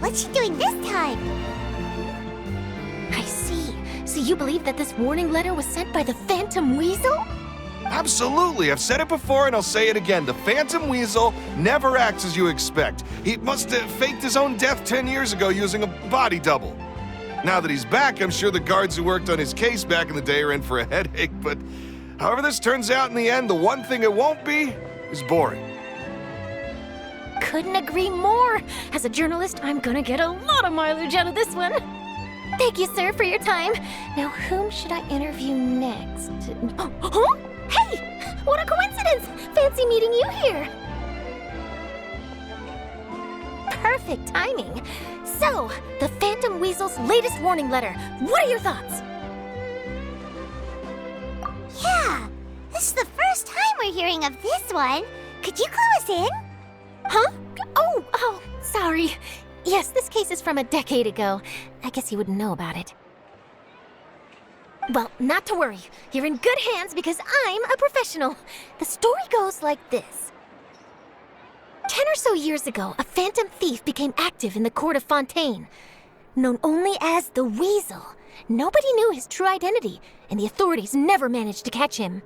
What's she doing this time? I see. So you believe that this warning letter was sent by the Phantom Weasel? Absolutely, I've said it before and I'll say it again. The Phantom Weasel never acts as you expect. He must have faked his own death 10 years ago using a body double. Now that he's back, I'm sure the guards who worked on his case back in the day are in for a headache, but however this turns out in the end, the one thing it won't be is boring. Couldn't agree more. As a journalist, I'm gonna get a lot of mileage out of this one. Thank you, sir, for your time. Now, whom should I interview next? Huh? Hey! What a coincidence! Fancy meeting you here. Perfect timing. So, the Phantom Weasel's latest warning letter. What are your thoughts? Yeah, this is the first time we're hearing of this one. Could you clue us in? Huh? Oh, sorry. Yes, this case is from a decade ago. I guess you wouldn't know about it. Well, not to worry. You're in good hands because I'm a professional. The story goes like this. 10 or so years ago, a phantom thief became active in the court of Fontaine. Known only as the Weasel, nobody knew his true identity, and the authorities never managed to catch him.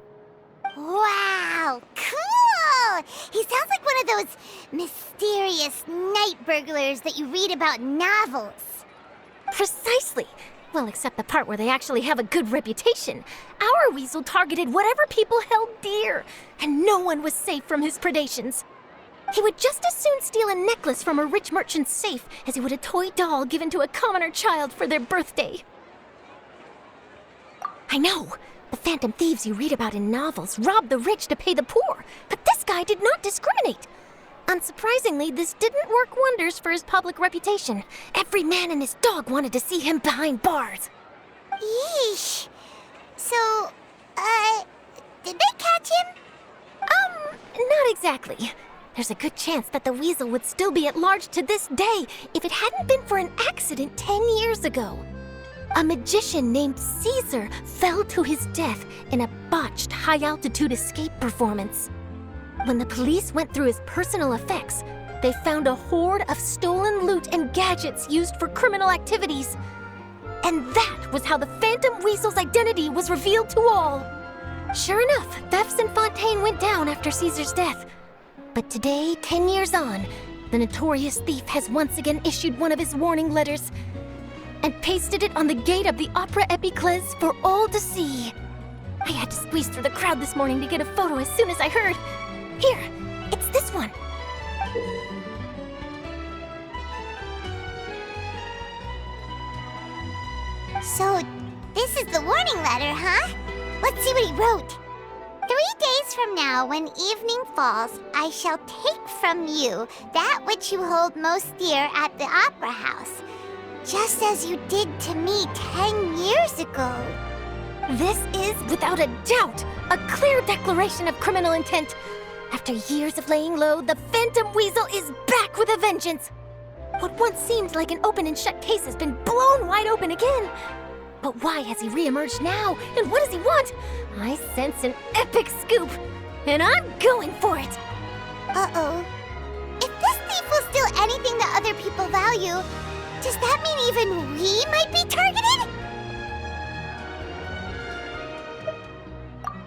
Wow, cool! He sounds like one of those mysterious night burglars that you read about in novels. Precisely. Well, except the part where they actually have a good reputation. Our Weasel targeted whatever people held dear, and no one was safe from his predations. He would just as soon steal a necklace from a rich merchant's safe as he would a toy doll given to a commoner child for their birthday. I know, the phantom thieves you read about in novels rob the rich to pay the poor, but this guy did not discriminate. Unsurprisingly, this didn't work wonders for his public reputation. Every man and his dog wanted to see him behind bars. Yeesh. So, did they catch him? Not exactly. There's a good chance that the Weasel would still be at large to this day if it hadn't been for an accident 10 years ago. A magician named Caesar fell to his death in a botched high-altitude escape performance. When the police went through his personal effects, they found a hoard of stolen loot and gadgets used for criminal activities. And that was how the Phantom Weasel's identity was revealed to all. Sure enough, thefts in Fontaine went down after Caesar's death. But today, 10 years on, the notorious thief has once again issued one of his warning letters and pasted it on the gate of the Opera Epiclese for all to see. I had to squeeze through the crowd this morning to get a photo as soon as I heard. Here, it's this one. So, this is the warning letter, huh? Let's see what he wrote. 3 days from now, when evening falls, I shall take from you that which you hold most dear at the opera house, just as you did to me 10 years ago. This is, without a doubt, a clear declaration of criminal intent. After years of laying low, the Phantom Weasel is back with a vengeance. What once seemed like an open and shut case has been blown wide open again. But why has he re-emerged now, and what does he want? I sense an epic scoop, and I'm going for it. Uh-oh. If this thief will steal anything that other people value, does that mean even we might be targeted?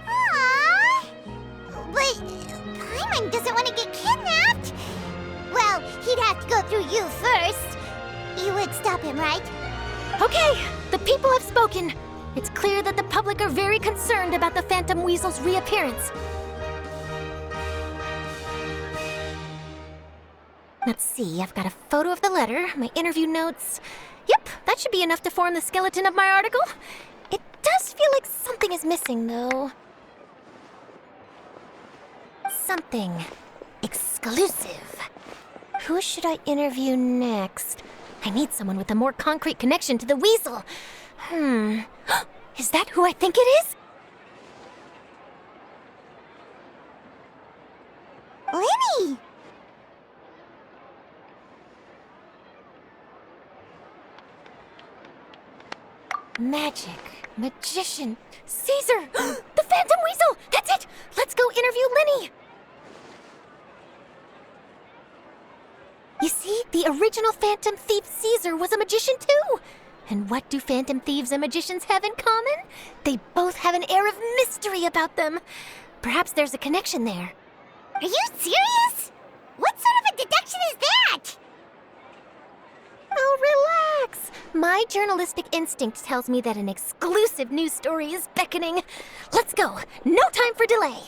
Aww. But Paimon doesn't want to get kidnapped. Well, he'd have to go through you first. You would stop him, right? Okay, the people have spoken. It's clear that the public are very concerned about the Phantom Weasel's reappearance. Let's see, I've got a photo of the letter, my interview notes. Yep, that should be enough to form the skeleton of my article. It does feel like something is missing, though. Something exclusive. Who should I interview next? I need someone with a more concrete connection to the Weasel. Is that who I think it is? Lini! Magic, magician, Caesar! The Phantom Weasel! That's it! Let's go interview Lini! You see, The original Phantom Thief Caesar was a magician too! And what do Phantom Thieves and magicians have in common? They both have an air of mystery about them. Perhaps there's a connection there. Are you serious? What sort of a deduction is that? Oh, relax! My journalistic instinct tells me that an exclusive news story is beckoning. Let's go! No time for delay!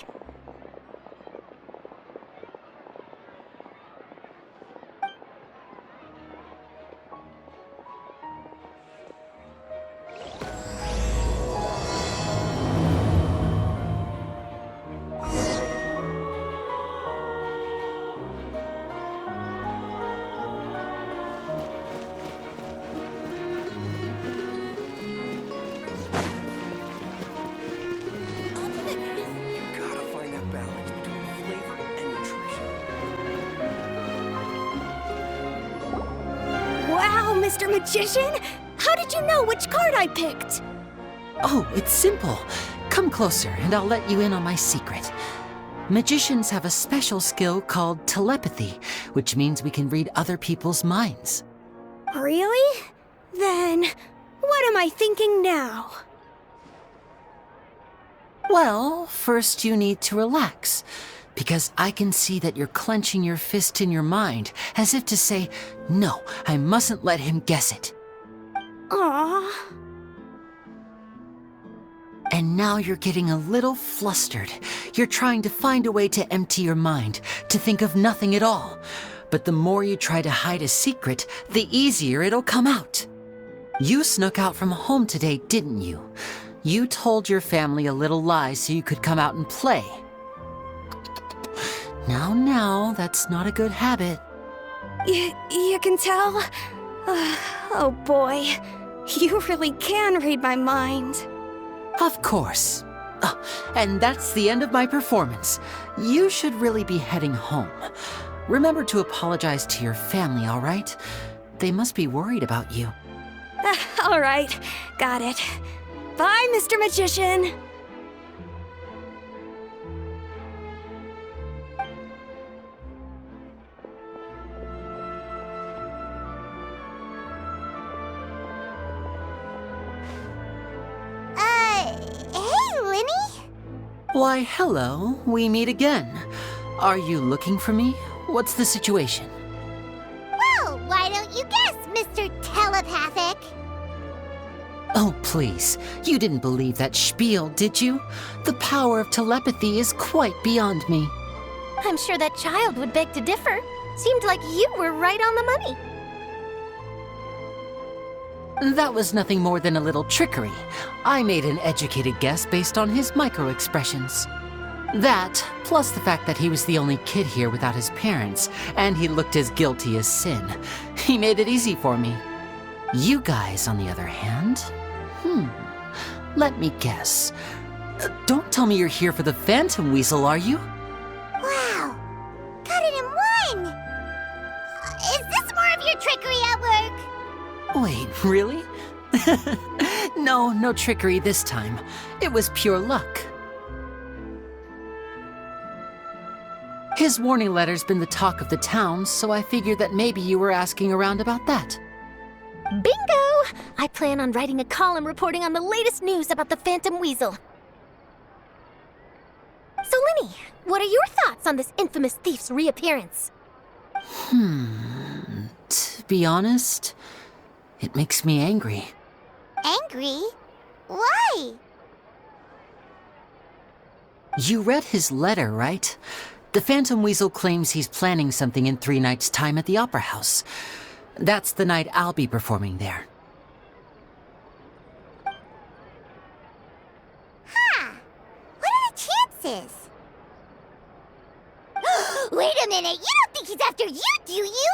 Mr. Magician? How did you know which card I picked? Oh, it's simple. Come closer and I'll let you in on my secret. Magicians have a special skill called telepathy, which means we can read other people's minds. Really? Then, what am I thinking now? Well, first you need to relax, because I can see that you're clenching your fist in your mind, as if to say, no, I mustn't let him guess it. Aww. And now you're getting a little flustered. You're trying to find a way to empty your mind, to think of nothing at all. But the more you try to hide a secret, the easier it'll come out. You snuck out from home today, didn't you? You told your family a little lie so you could come out and play. Now, that's not a good habit. You can tell? Oh boy, you really can read my mind. Of course. And that's the end of my performance. You should really be heading home. Remember to apologize to your family, all right? They must be worried about you. All right, got it. Bye, Mr. Magician. Hey, Lini? Why, hello. We meet again. Are you looking for me? What's the situation? Well, why don't you guess, Mr. Telepathic? Oh, please. You didn't believe that spiel, did you? The power of telepathy is quite beyond me. I'm sure that child would beg to differ. Seemed like you were right on the money. That was nothing more than a little trickery. I made an educated guess based on his micro-expressions. That, plus the fact that he was the only kid here without his parents, and he looked as guilty as sin. He made it easy for me. You guys, on the other hand, let me guess. Don't tell me you're here for the Phantom Weasel, are you? Wow, got it in one! Is this more of your trickery at work? Wait, really? No trickery this time. It was pure luck. His warning letter's been the talk of the town, so I figured that maybe you were asking around about that. Bingo! I plan on writing a column reporting on the latest news about the Phantom Weasel. So, Lini, what are your thoughts on this infamous thief's reappearance? To be honest, it makes me angry. Angry? Why? You read his letter, right? The Phantom Weasel claims he's planning something in 3 nights' time at the Opera House. That's the night I'll be performing there. What are the chances? Wait a minute, you don't think he's after you, do you?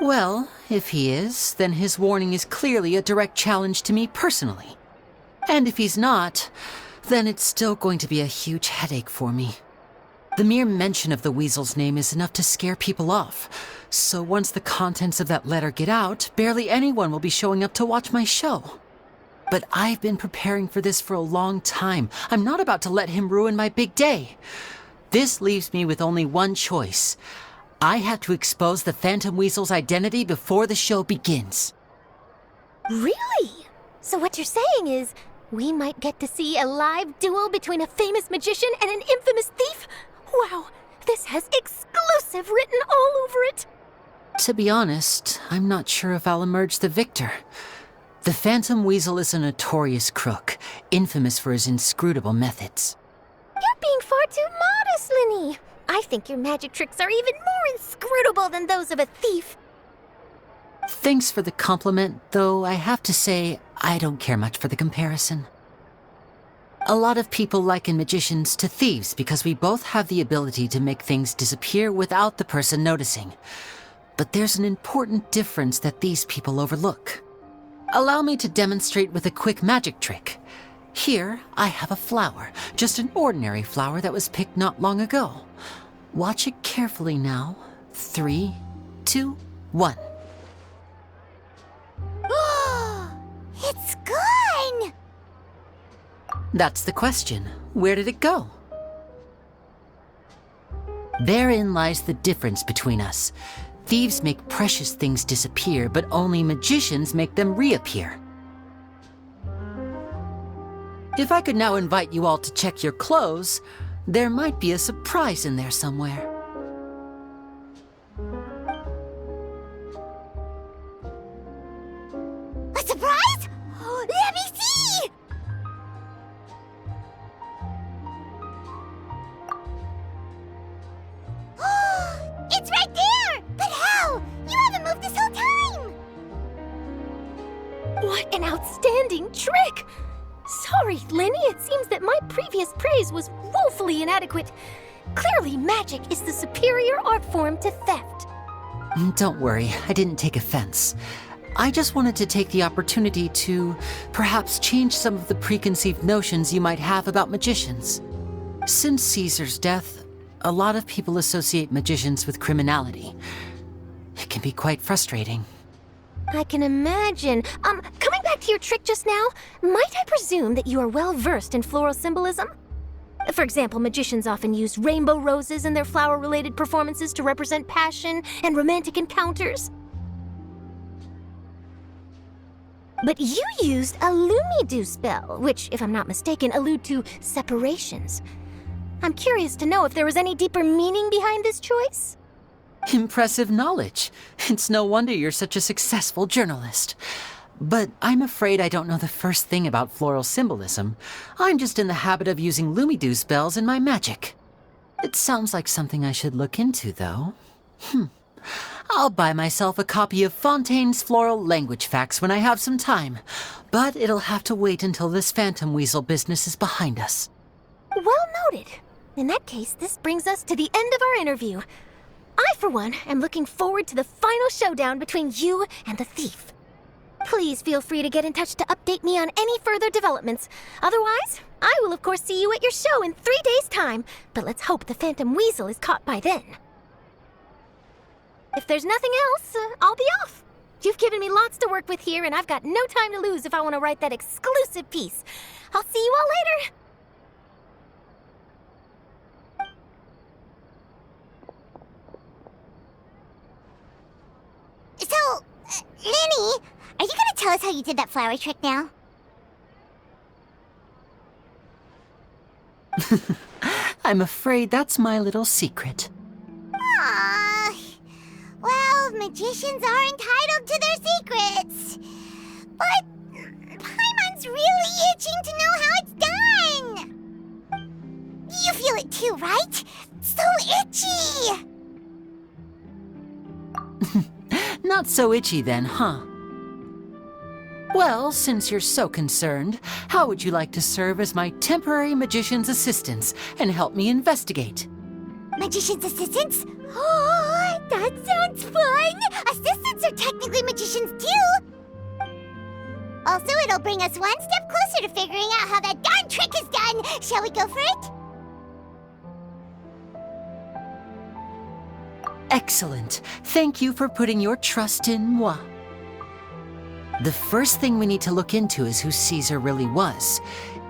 Well, if he is, then his warning is clearly a direct challenge to me personally. And if he's not, then it's still going to be a huge headache for me. The mere mention of the Weasel's name is enough to scare people off. So once the contents of that letter get out, barely anyone will be showing up to watch my show. But I've been preparing for this for a long time. I'm not about to let him ruin my big day. This leaves me with only one choice. I have to expose the Phantom Weasel's identity before the show begins. Really? So what you're saying is, we might get to see a live duel between a famous magician and an infamous thief? Wow, this has exclusive written all over it! To be honest, I'm not sure if I'll emerge the victor. The Phantom Weasel is a notorious crook, infamous for his inscrutable methods. You're being far too modest, Lini. I think your magic tricks are even more inscrutable than those of a thief. Thanks for the compliment, though I have to say I don't care much for the comparison. A lot of people liken magicians to thieves because we both have the ability to make things disappear without the person noticing. But there's an important difference that these people overlook. Allow me to demonstrate with a quick magic trick. Here, I have a flower, just an ordinary flower that was picked not long ago. Watch it carefully now. 3, 2, 1. It's gone! That's the question. Where did it go? Therein lies the difference between us. Thieves make precious things disappear, but only magicians make them reappear. If I could now invite you all to check your clothes, there might be a surprise in there somewhere. A surprise? Let me see! It's right there! But how? You haven't moved this whole time! What an outstanding trick! Sorry, Lini, it seems that my previous praise was woefully inadequate. Clearly, magic is the superior art form to theft. Don't worry, I didn't take offense. I just wanted to take the opportunity to perhaps change some of the preconceived notions you might have about magicians. Since Caesar's death, a lot of people associate magicians with criminality. It can be quite frustrating. I can imagine. Coming back to your trick just now, might I presume that you are well versed in floral symbolism? For example, magicians often use rainbow roses in their flower-related performances to represent passion and romantic encounters. But you used a Lumidu spell, which, if I'm not mistaken, allude to separations. I'm curious to know if there was any deeper meaning behind this choice? Impressive knowledge. It's no wonder you're such a successful journalist. But I'm afraid I don't know the first thing about floral symbolism. I'm just in the habit of using Lumidu spells in my magic. It sounds like something I should look into, though. I'll buy myself a copy of Fontaine's Floral Language Facts when I have some time. But it'll have to wait until this Phantom Weasel business is behind us. Well noted. In that case, this brings us to the end of our interview. I, for one, am looking forward to the final showdown between you and the thief. Please feel free to get in touch to update me on any further developments. Otherwise, I will of course see you at your show in 3 days' time, but let's hope the Phantom Weasel is caught by then. If there's nothing else, I'll be off. You've given me lots to work with here, and I've got no time to lose if I want to write that exclusive piece. I'll see you all later. So, Lini, are you gonna tell us how you did that flower trick now? I'm afraid that's my little secret. Aww. Well, magicians are entitled to their secrets. But Paimon's really itching to know how it's done. You feel it too, right? So itchy! Not so itchy then, huh? Well, since you're so concerned, how would you like to serve as my temporary magician's assistants and help me investigate? Magician's assistants? Oh, that sounds fun! Assistants are technically magicians too! Also, it'll bring us one step closer to figuring out how that darn trick is done! Shall we go for it? Excellent. Thank you for putting your trust in moi. The first thing we need to look into is who Caesar really was.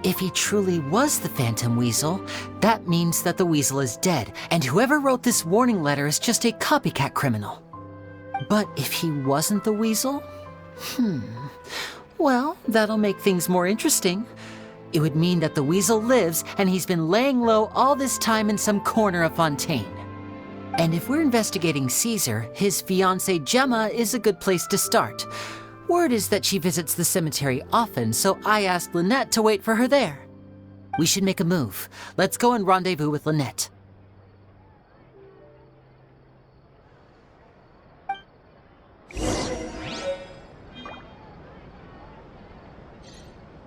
If he truly was the Phantom Weasel, that means that the weasel is dead, and whoever wrote this warning letter is just a copycat criminal. But if he wasn't the weasel? Well, that'll make things more interesting. It would mean that the weasel lives, and he's been laying low all this time in some corner of Fontaine. And if we're investigating Caesar, his fiancée Gemma is a good place to start. Word is that she visits the cemetery often, so I asked Lynette to wait for her there. We should make a move. Let's go and rendezvous with Lynette.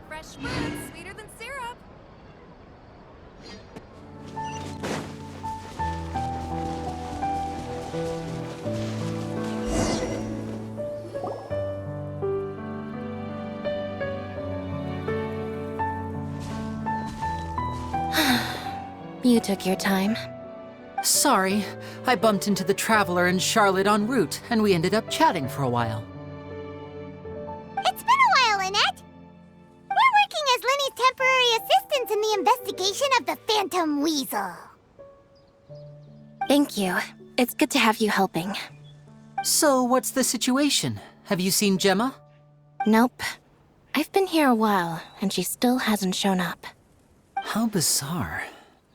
Fresh fruit, sweeter than syrup. You took your time. Sorry, I bumped into the Traveler and Charlotte en route, and we ended up chatting for a while. It's been a while, Lynette. We're working as Lenny's temporary assistants in the investigation of the Phantom Weasel. Thank you. It's good to have you helping. So, what's the situation? Have you seen Gemma? Nope. I've been here a while, and she still hasn't shown up. How bizarre.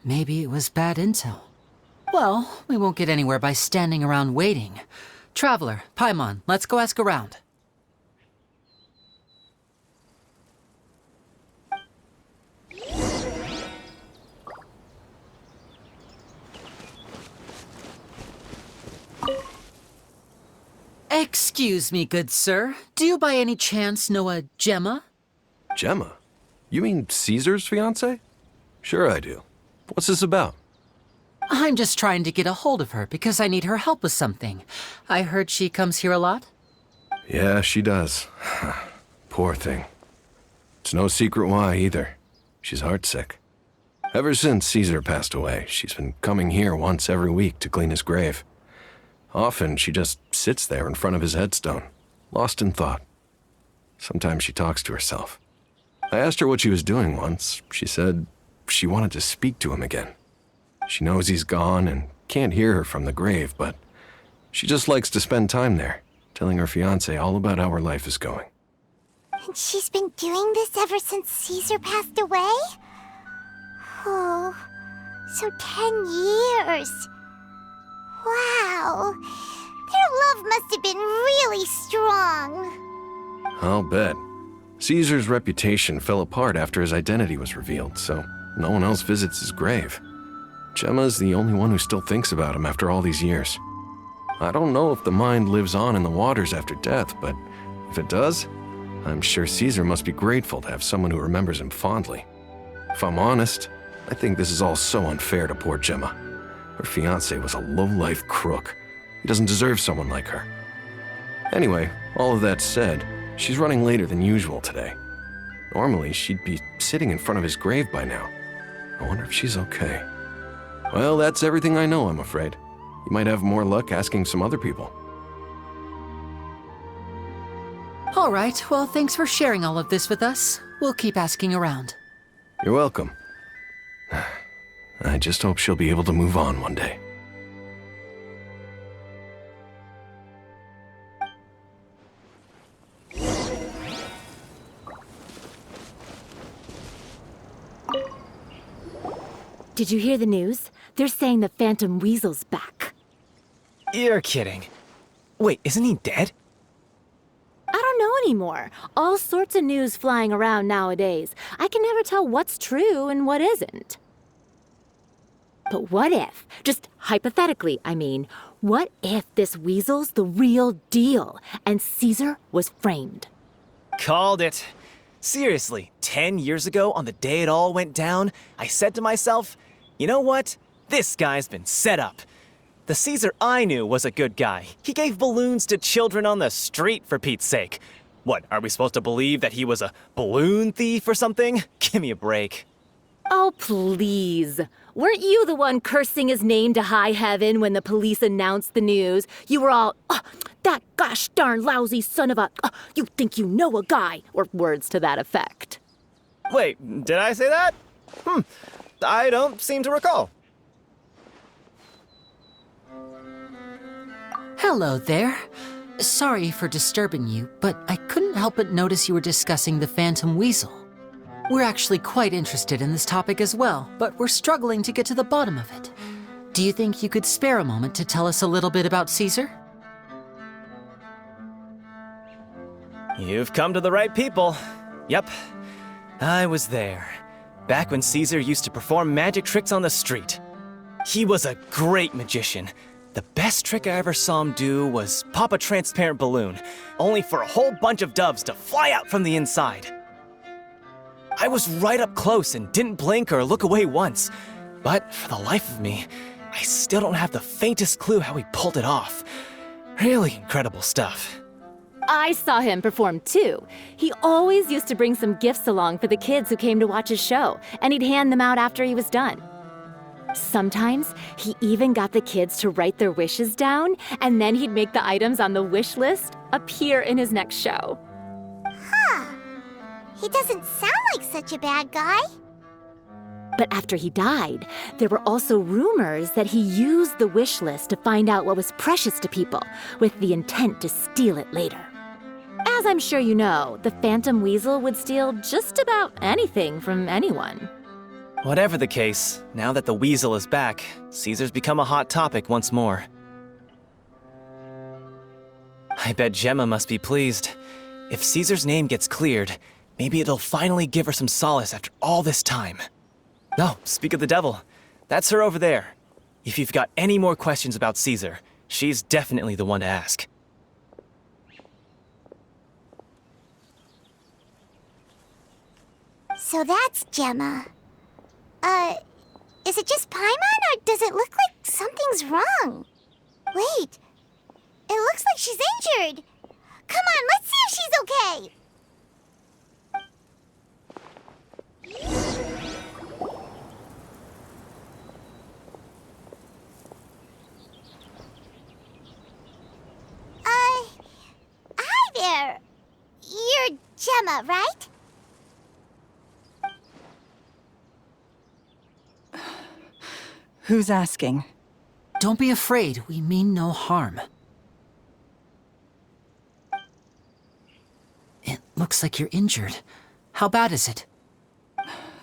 Maybe it was bad intel. Well, we won't get anywhere by standing around waiting. Traveler, Paimon, let's go ask around. Excuse me, good sir. Do you by any chance know a Gemma? Gemma? You mean Caesar's fiancée? Sure I do. What's this about? I'm just trying to get a hold of her because I need her help with something. I heard she comes here a lot. Yeah, she does. Poor thing. It's no secret why either. She's heartsick. Ever since Caesar passed away, she's been coming here once every week to clean his grave. Often she just sits there in front of his headstone, lost in thought. Sometimes she talks to herself. I asked her what she was doing once. She said she wanted to speak to him again. She knows he's gone and can't hear her from the grave, but she just likes to spend time there, telling her fiancé all about how her life is going. And she's been doing this ever since Caesar passed away? Oh, so 10 years. Wow. Their love must have been really strong. I'll bet. Caesar's reputation fell apart after his identity was revealed, so no one else visits his grave. Gemma's the only one who still thinks about him after all these years. I don't know if the mind lives on in the waters after death, but if it does, I'm sure Caesar must be grateful to have someone who remembers him fondly. If I'm honest, I think this is all so unfair to poor Gemma. Her fiancé was a low-life crook. He doesn't deserve someone like her. Anyway, all of that said, she's running later than usual today. Normally, she'd be sitting in front of his grave by now. I wonder if she's okay. Well, that's everything I know, I'm afraid. You might have more luck asking some other people. All right, well, thanks for sharing all of this with us. We'll keep asking around. You're welcome. I just hope she'll be able to move on one day. Did you hear the news? They're saying the Phantom Weasel's back. You're kidding. Wait, isn't he dead? I don't know anymore. All sorts of news flying around nowadays. I can never tell what's true and what isn't. But what if, just hypothetically, I mean, what if this weasel's the real deal and Caesar was framed? Called it. Seriously, 10 years ago, on the day it all went down, I said to myself, you know what? This guy's been set up. The Caesar I knew was a good guy. He gave balloons to children on the street, for Pete's sake. What, are we supposed to believe that he was a balloon thief or something? Give me a break. Oh, please. Weren't you the one cursing his name to high heaven when the police announced the news? You were all, that gosh darn lousy son of a, you think you know a guy, or words to that effect. Wait, did I say that? I don't seem to recall. Hello there. Sorry for disturbing you, but I couldn't help but notice you were discussing the Phantom Weasel. We're actually quite interested in this topic as well, but we're struggling to get to the bottom of it. Do you think you could spare a moment to tell us a little bit about Caesar? You've come to the right people. Yep, I was there. Back when Caesar used to perform magic tricks on the street. He was a great magician. The best trick I ever saw him do was pop a transparent balloon, only for a whole bunch of doves to fly out from the inside. I was right up close and didn't blink or look away once. But for the life of me, I still don't have the faintest clue how he pulled it off. Really incredible stuff. I saw him perform too. He always used to bring some gifts along for the kids who came to watch his show, and he'd hand them out after he was done. Sometimes, he even got the kids to write their wishes down, and then he'd make the items on the wish list appear in his next show. Huh. He doesn't sound like such a bad guy. But after he died, there were also rumors that he used the wish list to find out what was precious to people, with the intent to steal it later. As I'm sure you know, the Phantom Weasel would steal just about anything from anyone. Whatever the case, now that the Weasel is back, Caesar's become a hot topic once more. I bet Gemma must be pleased. If Caesar's name gets cleared, maybe it'll finally give her some solace after all this time. No, speak of the devil. That's her over there. If you've got any more questions about Caesar, she's definitely the one to ask. So that's Gemma. Is it just Paimon, or does it look like something's wrong? Wait, it looks like she's injured. Come on, let's see if she's okay. Hi there. You're Gemma, right? Who's asking? Don't be afraid, we mean no harm. It looks like you're injured. How bad is it?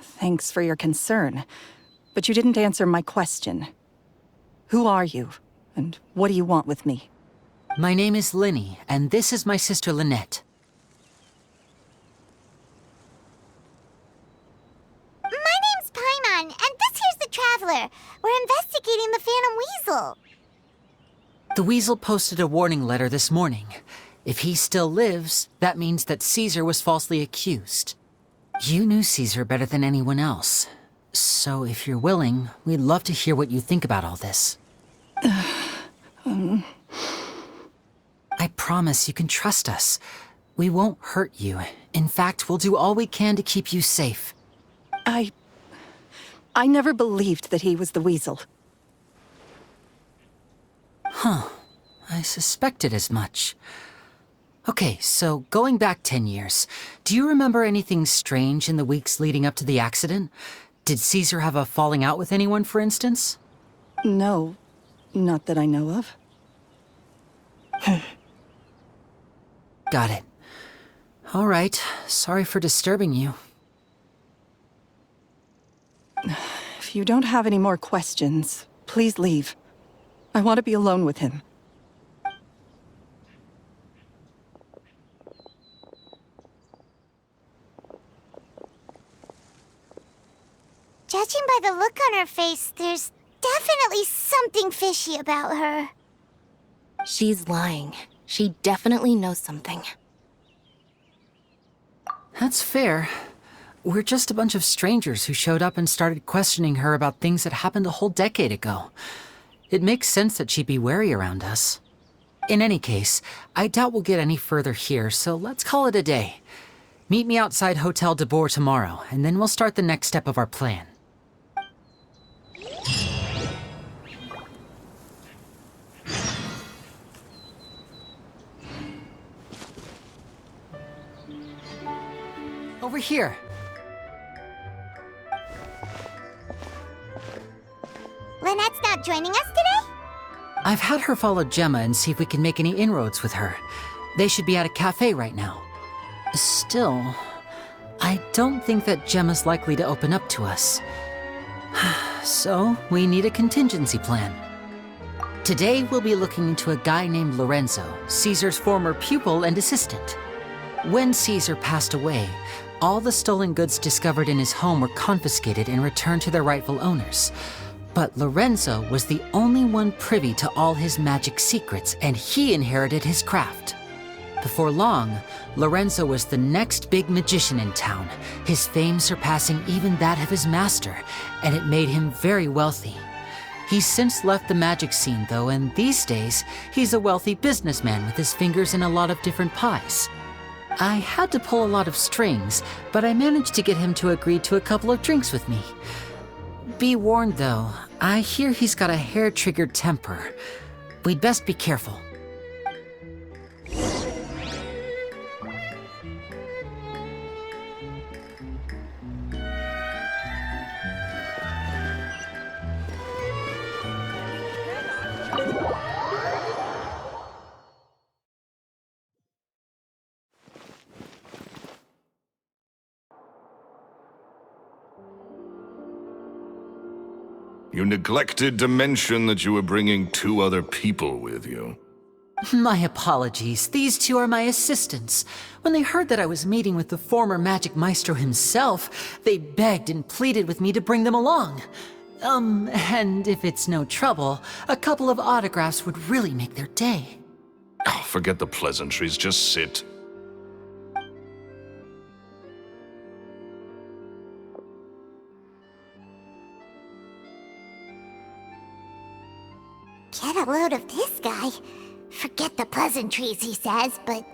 Thanks for your concern, but you didn't answer my question. Who are you, and what do you want with me? My name is Lini, and this is my sister Lynette. My name's Paimon, and this here's the Traveler. We're investigating the Phantom Weasel. The Weasel posted a warning letter this morning. If he still lives, that means that Caesar was falsely accused. You knew Caesar better than anyone else. So if you're willing, we'd love to hear what you think about all this. I promise you can trust us. We won't hurt you. In fact, we'll do all we can to keep you safe. I never believed that he was the Weasel. Huh. I suspected as much. Okay, so going back 10 years, do you remember anything strange in the weeks leading up to the accident? Did Caesar have a falling out with anyone, for instance? No, not that I know of. Got it. All right, sorry for disturbing you. If you don't have any more questions, please leave. I want to be alone with him. Judging by the look on her face, there's definitely something fishy about her. She's lying. She definitely knows something. That's fair. We're just a bunch of strangers who showed up and started questioning her about things that happened a whole decade ago. It makes sense that she'd be wary around us. In any case, I doubt we'll get any further here, so let's call it a day. Meet me outside Hotel de Boer tomorrow, and then we'll start the next step of our plan. Over here. joining us today? I've had her follow Gemma and see if we can make any inroads with her. They should be at a cafe right now. Still, I don't think that Gemma's likely to open up to us. So, we need a contingency plan. Today, we'll be looking into a guy named Lorenzo, Caesar's former pupil and assistant. When Caesar passed away, all the stolen goods discovered in his home were confiscated and returned to their rightful owners. But Lorenzo was the only one privy to all his magic secrets, and he inherited his craft. Before long, Lorenzo was the next big magician in town, his fame surpassing even that of his master, and it made him very wealthy. He's since left the magic scene, though, and these days, he's a wealthy businessman with his fingers in a lot of different pies. I had to pull a lot of strings, but I managed to get him to agree to a couple of drinks with me. Be warned, though, I hear he's got a hair-triggered temper. We'd best be careful. You neglected to mention that you were bringing 2 other people with you. My apologies. These 2 are my assistants. When they heard that I was meeting with the former magic maestro himself, they begged and pleaded with me to bring them along. And if it's no trouble, a couple of autographs would really make their day. Oh, forget the pleasantries, just sit. Get a load of this guy. Forget the pleasantries, he says, but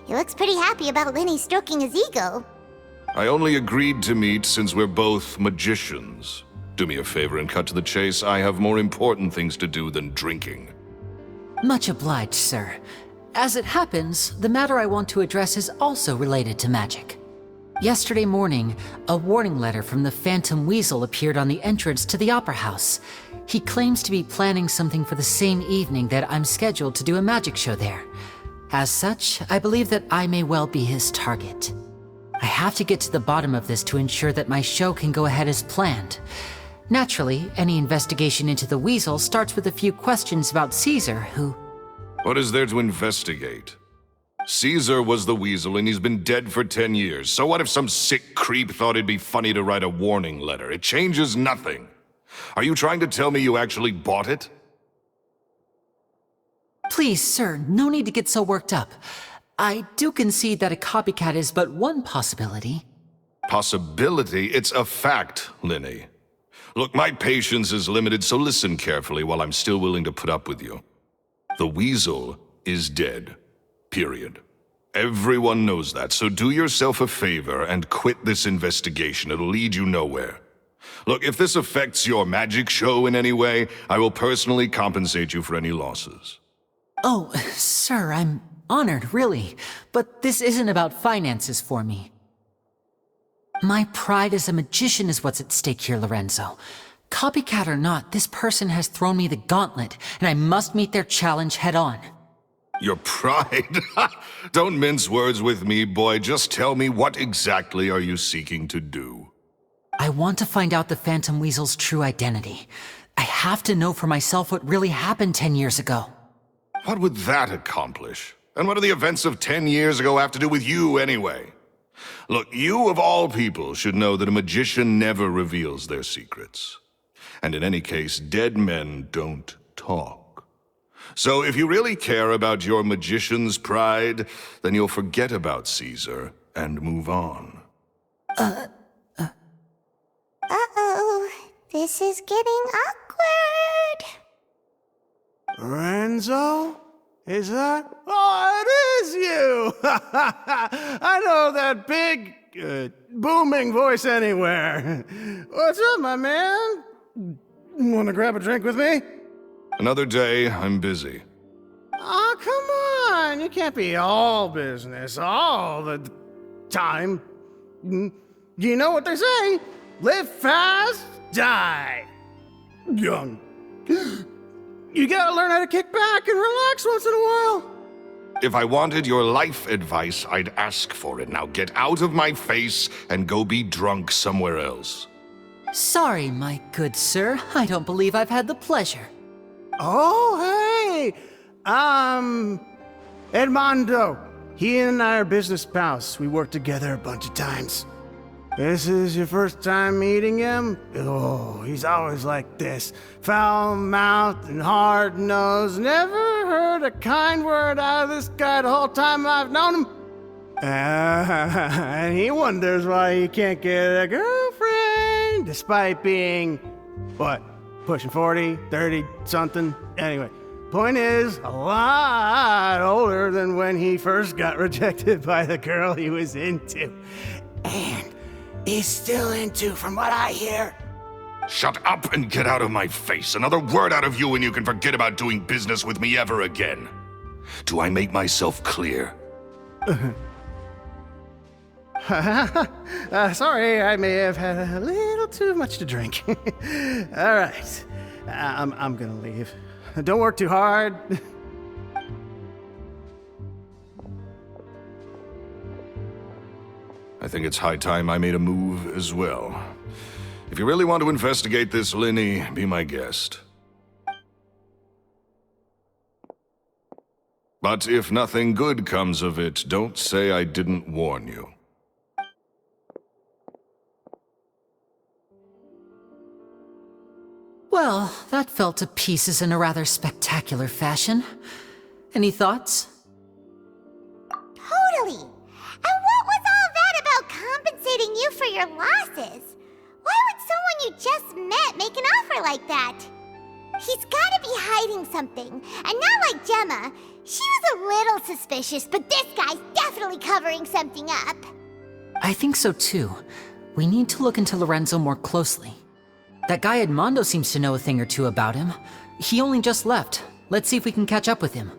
he looks pretty happy about Lini stroking his ego. I only agreed to meet since we're both magicians. Do me a favor and cut to the chase. I have more important things to do than drinking. Much obliged, sir. As it happens, the matter I want to address is also related to magic. Yesterday morning, a warning letter from the Phantom Weasel appeared on the entrance to the Opera House. He claims to be planning something for the same evening that I'm scheduled to do a magic show there. As such, I believe that I may well be his target. I have to get to the bottom of this to ensure that my show can go ahead as planned. Naturally, any investigation into the Weasel starts with a few questions about Caesar, who... What is there to investigate? Caesar was the Weasel and he's been dead for 10 years. So what if some sick creep thought it'd be funny to write a warning letter? It changes nothing. Are you trying to tell me you actually bought it? Please, sir, no need to get so worked up. I do concede that a copycat is but one possibility. Possibility? It's a fact, Lini. Look, my patience is limited, so listen carefully while I'm still willing to put up with you. The Weasel is dead. Period. Everyone knows that, so do yourself a favor and quit this investigation. It'll lead you nowhere. Look, if this affects your magic show in any way, I will personally compensate you for any losses. Oh, sir, I'm honored, really. But this isn't about finances for me. My pride as a magician is what's at stake here, Lorenzo. Copycat or not, this person has thrown me the gauntlet, and I must meet their challenge head on. Your pride? Don't mince words with me, boy. Just tell me, what exactly are you seeking to do? I want to find out the Phantom Weasel's true identity. I have to know for myself what really happened 10 years ago. What would that accomplish? And what do the events of 10 years ago have to do with you, anyway? Look, you of all people should know that a magician never reveals their secrets. And in any case, dead men don't talk. So if you really care about your magician's pride, then you'll forget about Caesar and move on. Uh-oh. This is getting awkward. Lorenzo? Is that? Oh, it is you! I know that big, booming voice anywhere. What's up, my man? Want to grab a drink with me? Another day, I'm busy. Oh, come on. You can't be all business all the time. You know what they say? Live fast, die young. You gotta learn how to kick back and relax once in a while. If I wanted your life advice, I'd ask for it. Now get out of my face and go be drunk somewhere else. Sorry, my good sir. I don't believe I've had the pleasure. Oh, hey! Edmondo. He and I are business pals. We worked together a bunch of times. This is your first time meeting him? Oh, he's always like this. Foul-mouthed and hard-nosed. Never heard a kind word out of this guy the whole time I've known him. And he wonders why he can't get a girlfriend, despite being, what, pushing 40, 30-something? Anyway, point is, a lot older than when he first got rejected by the girl he was into. And he's still into, from what I hear. Shut up and get out of my face. Another word out of you and you can forget about doing business with me ever again. Do I make myself clear? Sorry, I may have had a little too much to drink. All right, I'm gonna leave. Don't work too hard. I think it's high time I made a move as well. If you really want to investigate this, Lini, be my guest. But if nothing good comes of it, don't say I didn't warn you. Well, that fell to pieces in a rather spectacular fashion. Any thoughts? Totally. And what was all that about compensating you for your losses? Why would someone you just met make an offer like that? He's gotta be hiding something. And not like Gemma. She was a little suspicious, but this guy's definitely covering something up. I think so too. We need to look into Lorenzo more closely. That guy Edmondo seems to know a thing or two about him. He only just left. Let's see if we can catch up with him.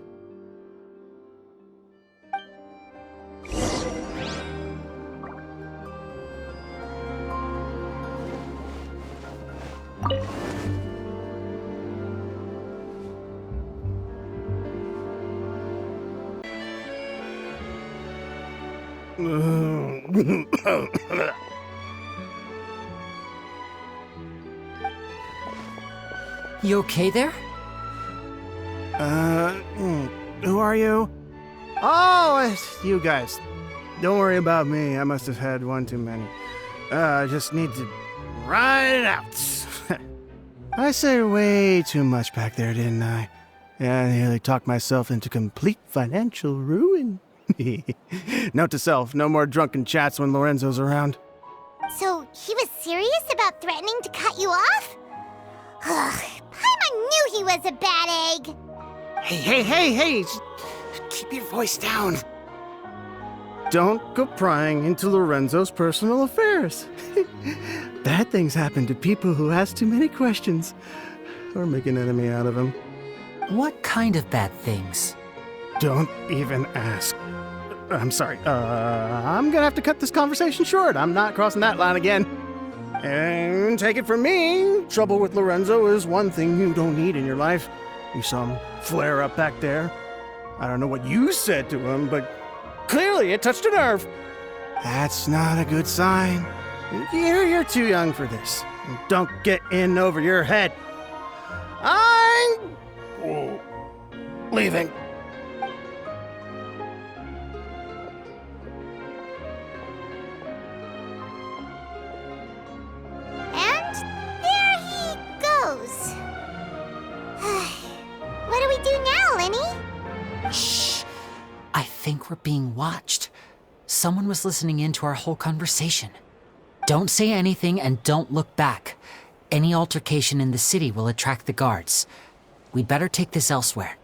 You okay there? Who are you? Oh, it's you guys. Don't worry about me. I must have had one too many. I just need to ride it out. I said way too much back there, didn't I? Yeah, I nearly talked myself into complete financial ruin. Note to self, no more drunken chats when Lorenzo's around. So he was serious about threatening to cut you off? Ugh, Paimon knew he was a bad egg. Hey, keep your voice down. Don't go prying into Lorenzo's personal affairs. Bad things happen to people who ask too many questions or make an enemy out of him. What kind of bad things? Don't even ask. I'm sorry. I'm gonna have to cut this conversation short. I'm not crossing that line again. And take it from me, trouble with Lorenzo is one thing you don't need in your life. You saw him flare up back there. I don't know what you said to him, but clearly it touched a nerve. That's not a good sign. You're too young for this. Don't get in over your head. I'm leaving. And there he goes. What do we do now, Lini? Shh! I think we're being watched. Someone was listening in to our whole conversation. Don't say anything and don't look back. Any altercation in the city will attract the guards. We'd better take this elsewhere.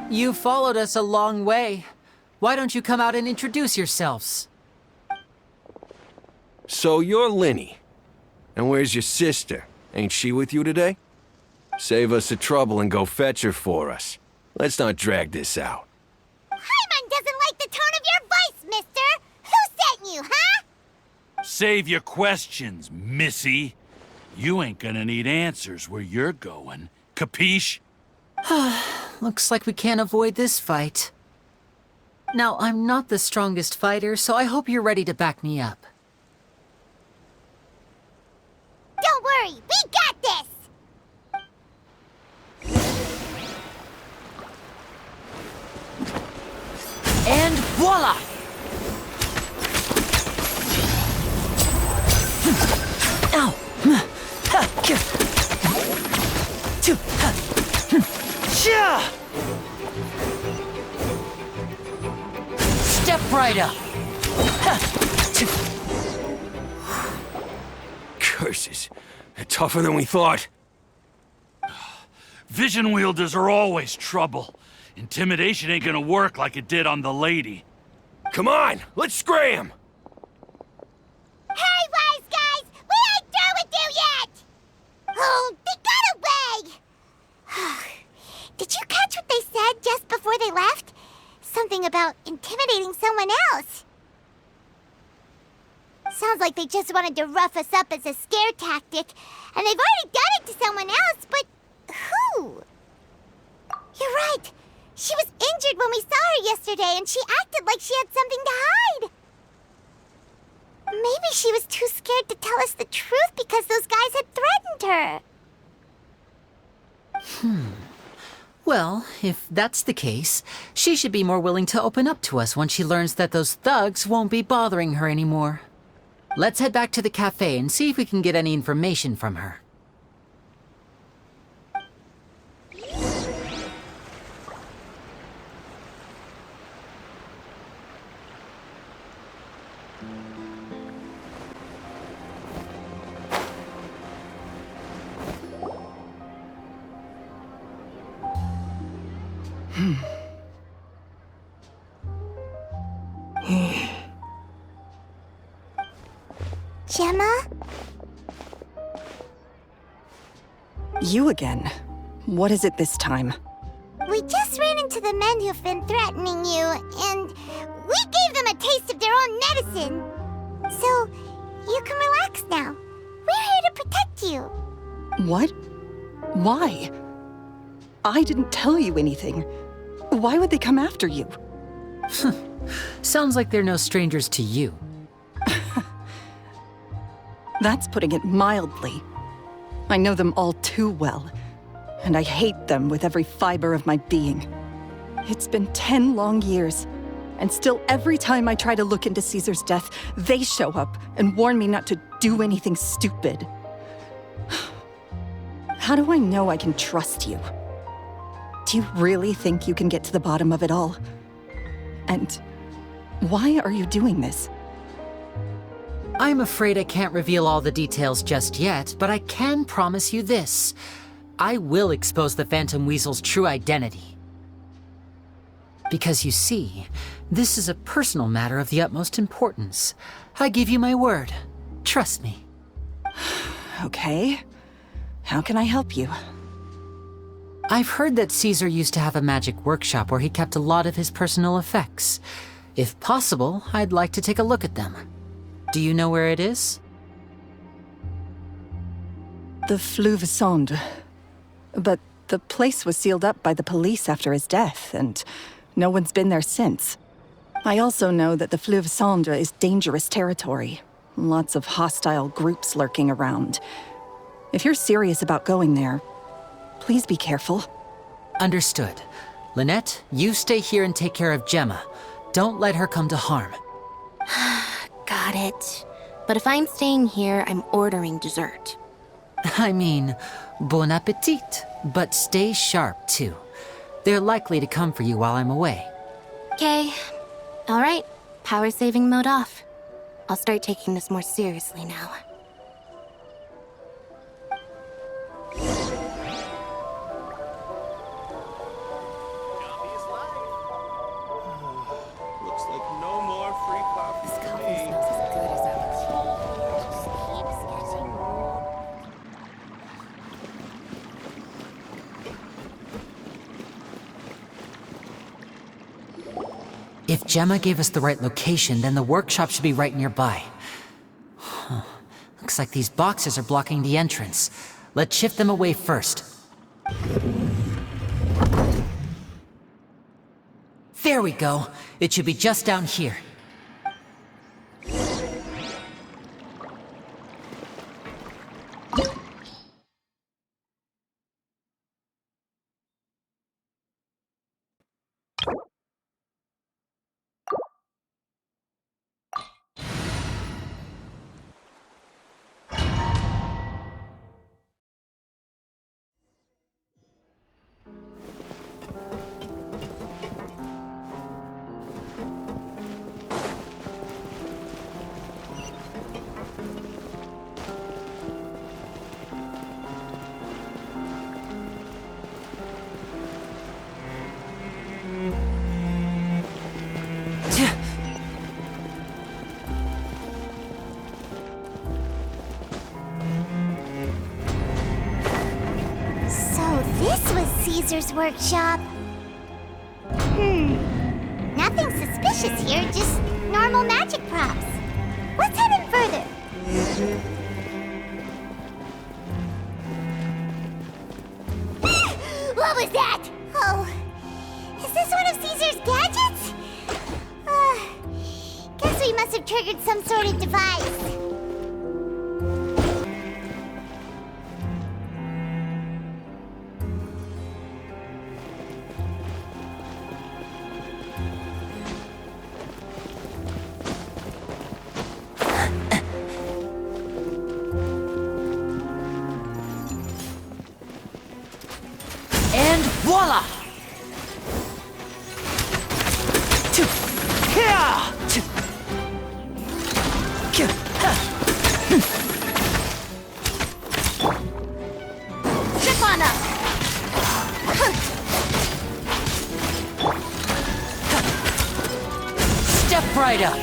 You followed us a long way. Why don't you come out and introduce yourselves? So you're Lini. And where's your sister? Ain't she with you today? Save us the trouble and go fetch her for us. Let's not drag this out. Paimon doesn't like the tone of your voice, mister! Who sent you, huh? Save your questions, missy. You ain't gonna need answers where you're going. Capiche? Looks like we can't avoid this fight. Now, I'm not the strongest fighter, so I hope you're ready to back me up. Don't worry, we got this! And voila! Ow! Step right up! Curses. They're tougher than we thought. Vision wielders are always trouble. Intimidation ain't gonna work like it did on the lady. Come on, let's scram! Hey, wise guys! We ain't through with you yet! Oh, they got away! Did you catch what they said just before they left? Something about intimidating someone else. Sounds like they just wanted to rough us up as a scare tactic, and they've already done it to someone else, but who? You're right. She was injured when we saw her yesterday, and she acted like she had something to hide. Maybe she was too scared to tell us the truth because those guys had threatened her. Well, if that's the case, she should be more willing to open up to us once she learns that those thugs won't be bothering her anymore. Let's head back to the cafe and see if we can get any information from her. Gemma? You again. What is it this time? We just ran into the men who've been threatening you, and we gave them a taste of their own medicine. So, you can relax now. We're here to protect you. What? Why? I didn't tell you anything. Why would they come after you? Sounds like they're no strangers to you. That's putting it mildly. I know them all too well, and I hate them with every fiber of my being. It's been 10 long years, and still every time I try to look into Caesar's death, they show up and warn me not to do anything stupid. How do I know I can trust you? Do you really think you can get to the bottom of it all? And why are you doing this? I'm afraid I can't reveal all the details just yet, but I can promise you this. I will expose the Phantom Weasel's true identity. Because you see, this is a personal matter of the utmost importance. I give you my word. Trust me. Okay. How can I help you? I've heard that Caesar used to have a magic workshop where he kept a lot of his personal effects. If possible, I'd like to take a look at them. Do you know where it is? The Fleuve Sonde. But the place was sealed up by the police after his death, and no one's been there since. I also know that the Fleuve Sonde is dangerous territory. Lots of hostile groups lurking around. If you're serious about going there, please be careful. Understood. Lynette, you stay here and take care of Gemma. Don't let her come to harm. Got it. But if I'm staying here, I'm ordering dessert. I mean, bon appetit, but stay sharp too. They're likely to come for you while I'm away. Okay. All right. Power saving mode off. I'll start taking this more seriously now. Looks like no more free coffee for me. If Gemma gave us the right location, then the workshop should be right nearby. Looks like these boxes are blocking the entrance. Let's shift them away first. There we go. It should be just down here. Caesar's workshop. Nothing suspicious here, just normal magic props. Let's head in further. What was that? Oh, is this one of Caesar's gadgets? Guess we must have triggered some sort of device. Voila! Chip on up! Step right up!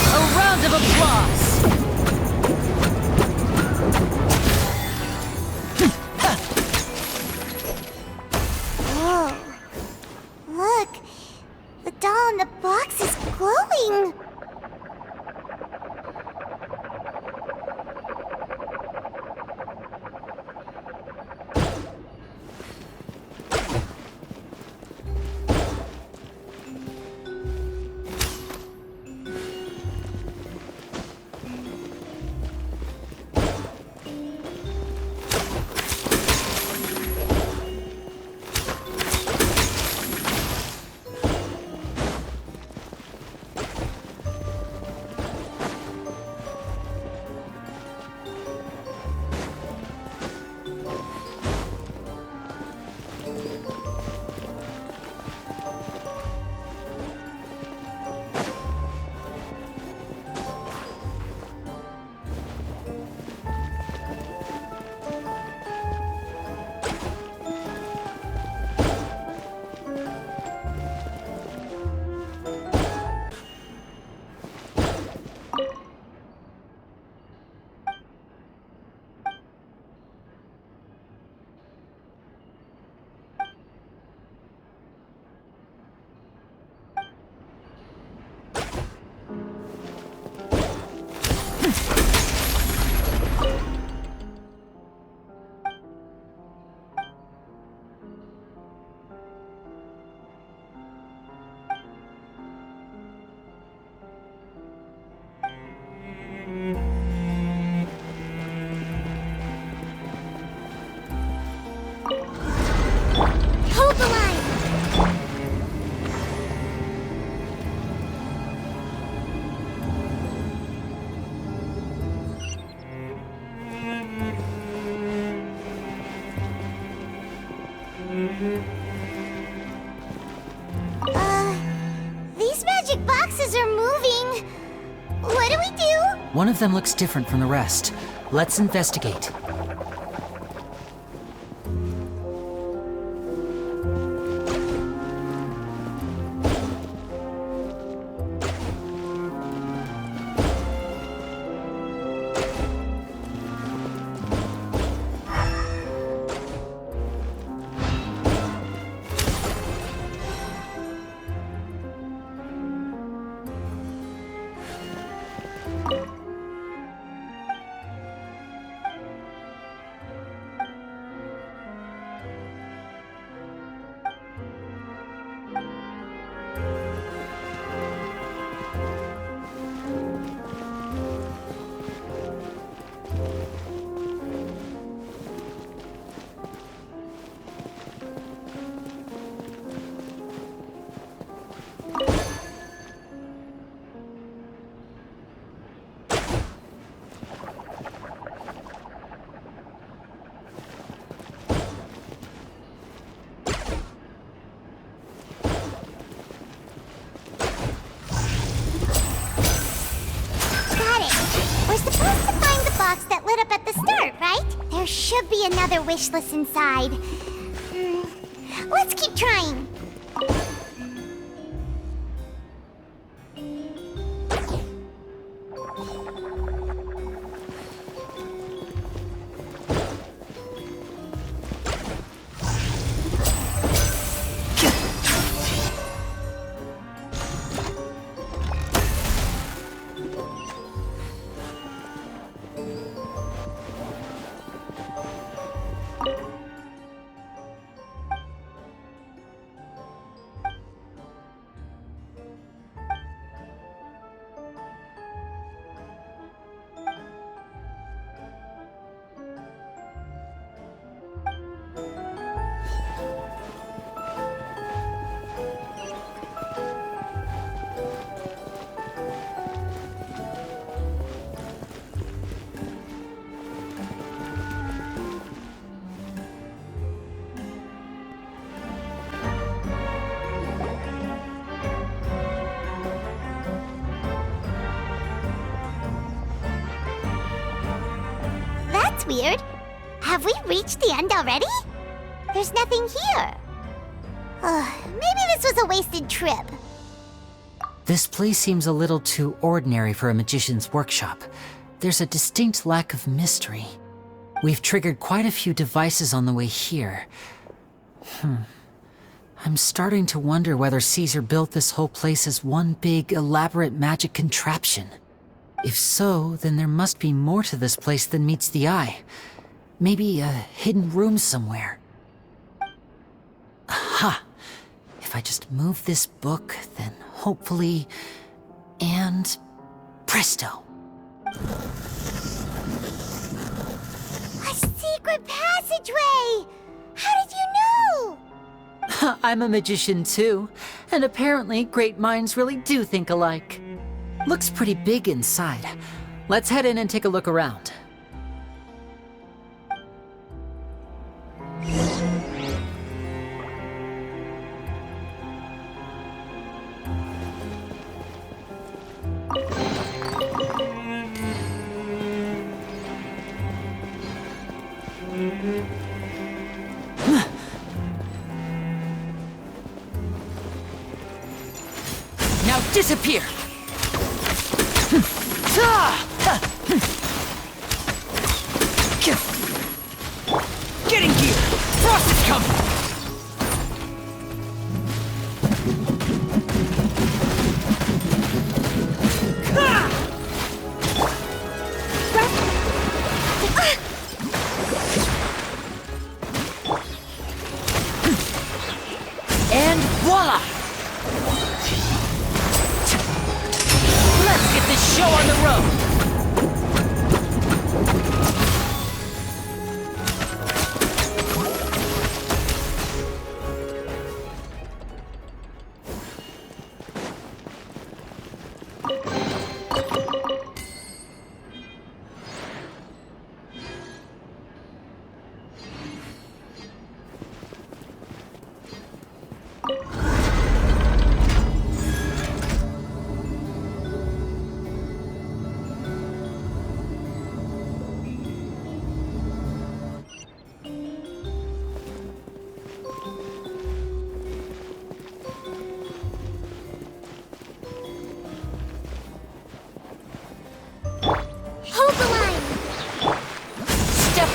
A round of applause! Whoa. Look, the doll in the box is glowing. Hold the line! These magic boxes are moving. What do we do? One of them looks different from the rest. Let's investigate. supposed to find the box that lit up at the start, right? There should be another wish list inside. Let's keep trying. That's weird. Have we reached the end already? There's nothing here. Maybe this was a wasted trip. This place seems a little too ordinary for a magician's workshop. There's a distinct lack of mystery. We've triggered quite a few devices on the way here. I'm starting to wonder whether Caesar built this whole place as one big, elaborate magic contraption. If so, then there must be more to this place than meets the eye. Maybe a hidden room somewhere. Aha! If I just move this book, then hopefully... and... presto! A secret passageway! How did you know? I'm a magician too, and apparently great minds really do think alike. Looks pretty big inside. Let's head in and take a look around. Now disappear! Get in gear! Frost is coming! And voila! Let's get this show on the road!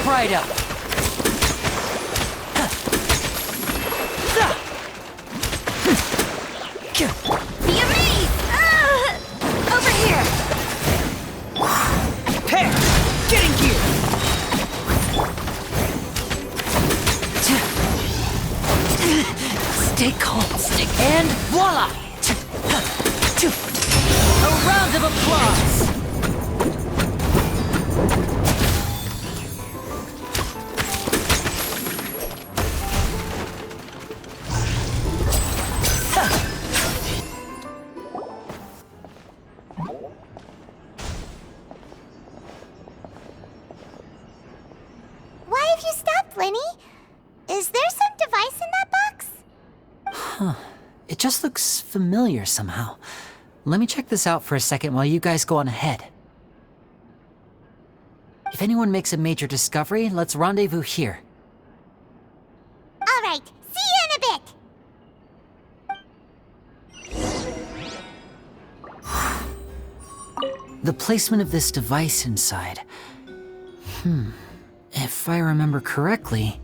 Right up. Be amazed! Over here! Hey! Get in gear! Stay calm, and voila! A round of applause! It just looks familiar somehow. Let me check this out for a second while you guys go on ahead. If anyone makes a major discovery, let's rendezvous here. All right, see you in a bit. The placement of this device inside. If I remember correctly,